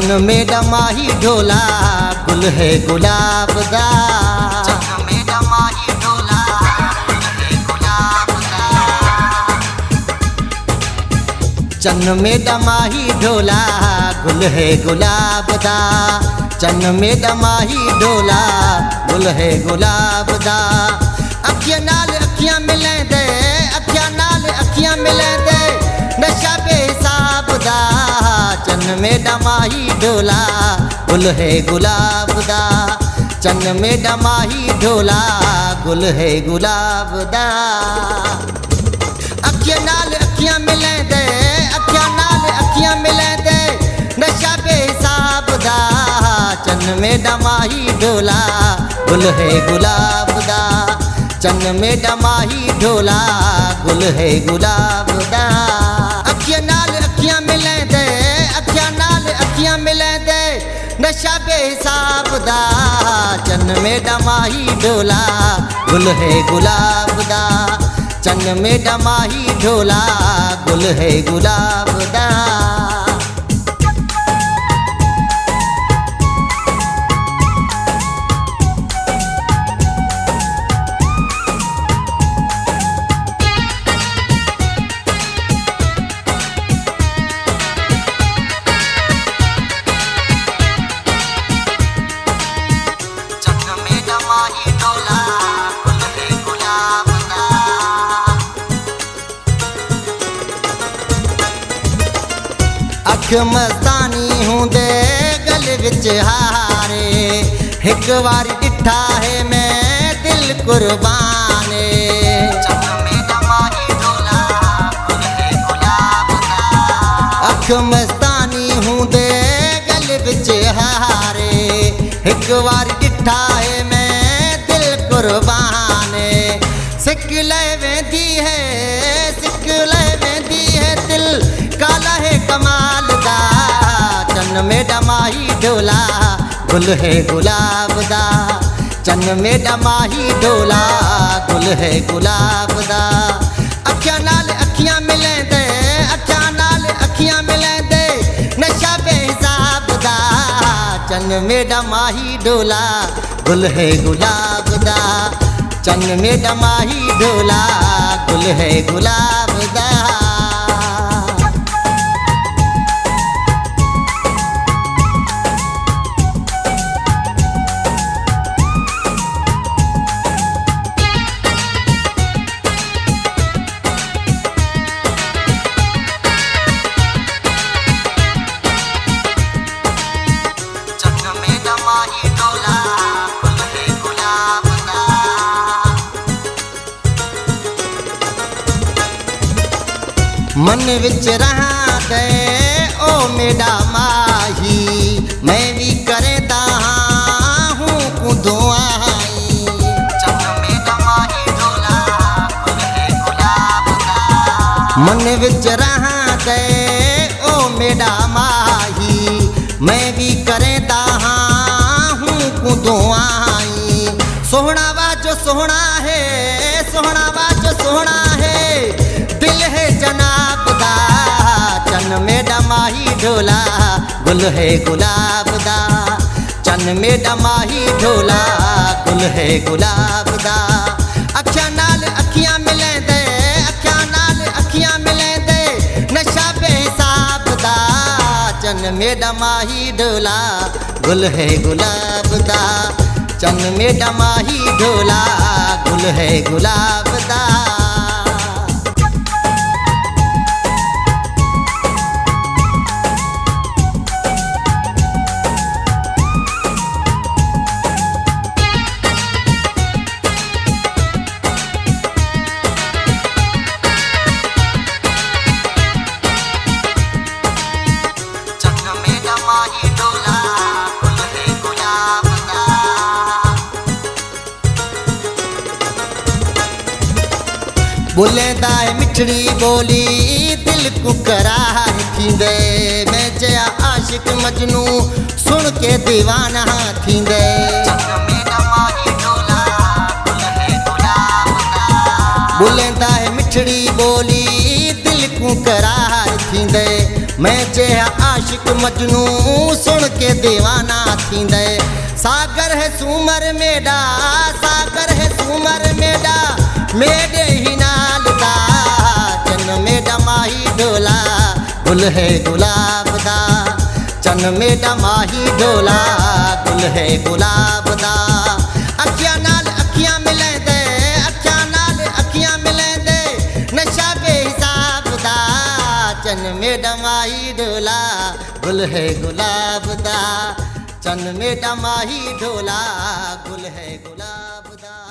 चन्न में डमाही ढोला गुल है गुलाब दा। चन्न में डमाही ढोला गुल है गुलाब दा। चन्न में डमाही ढोला गुल है गुलाब दा। चन्न में डमाही ढोला गुल है गुलाब दा। अखियां नाल अखियां मिलें दे, अखियां नाल अखियां मिलें दे, नशा बेहिसाब दा। चन्न में डमाही ढोला गुल है गुलाब दा। चन्न में डमाही ढोला गुल है गुलाब दा। अखियां नाल अखियां मिलें दे, अखियां नाल अखियां मिलें दे, नशा बेहिसाब दा। चन्न में डमाही ढोला गुल है गुलाब दा। चन्न में डमाही ढोला गुल है गुलाब दा। अखियां नाल अखियां मिलें दे, अखियां नाल अखियां मिलें दे, नशा बेहिसाब दा। चन्न में डमाही ढोला गुल है गुलाब दा। चन्न में डमाही ढोला गुल है गुलाब दा। अख मस्तानी हूंदे गल विच हारे, हिक वारी ॾिठा है मैं दिल कुर्बाने। अख मस्तानी हूंदे गल विच हारे, हिक वारी ॾिठा है मैं दिल कुर्बाने। सिक लह वेंदी है, सिक लह वेंदी है, दिल काला है कमाल दा। चन्न में डमाही ढोला गुल है गुलाब दा। चन्न में डमाही ढोला गुल है गुलाब दा। अखियां नाल अखियां मिलें दे, अखियां नाल अखियां मिलें दे, नशा बेहिसाब दा। चन्न में डमाही ढोला गुल है गुलाब दा। चन्न में डमाही ढोला गुल है गुलाब दा। मन विच रहा दे ओ मेरा माही, मैं भी करेंदा हूँ कुदो आई। मन विच रहा दे ओ मेरा माही, मैं भी करेंदा हूँ कुदो आई। सोहना वा जो सोहना है, सोहना वा जो सोहना है, दिल है जनाब दा। चन्न में डमाही ढोला गुल है गुलाब दा। चन्न में डमाही ढोला गुल है गुलाब दा। अखियां नाल अखियां मिलें दे, अखियां नाल अखियां मिलें दे, नशा बेहिसाब दा। चन्न में डमाही ढोला गुल है गुलाब दा। चन्न में डमाही ढोला गुल है गुलाब दा। बोलेंदा है मिठड़ी बोली दिल को करार थींदे। मैं जया आशिक मजनू सुन के दीवाना थींदे। बोलेंदा है मिठड़ी बोली दिल को करार थींदे। मैं चेहा आशिक मजनू सुन के दीवाना थींदे। सागर है सूमर मेडा, सागर है सूमर मेडा, मेडे ही नाल दा चन मेडा माही ढोला, गुल है गुलाब दा चन मेडा माही ढोला, गुल है गुलाब दा। अखियां नाल अखियां मिले दे, अखियां नाल अखियां मिले दे, नशा बेहिसाब दा चन मेडा माही ढोला, गुल है गुलाब दा चन मेडा माही ढोला, गुल है गुलाब दा।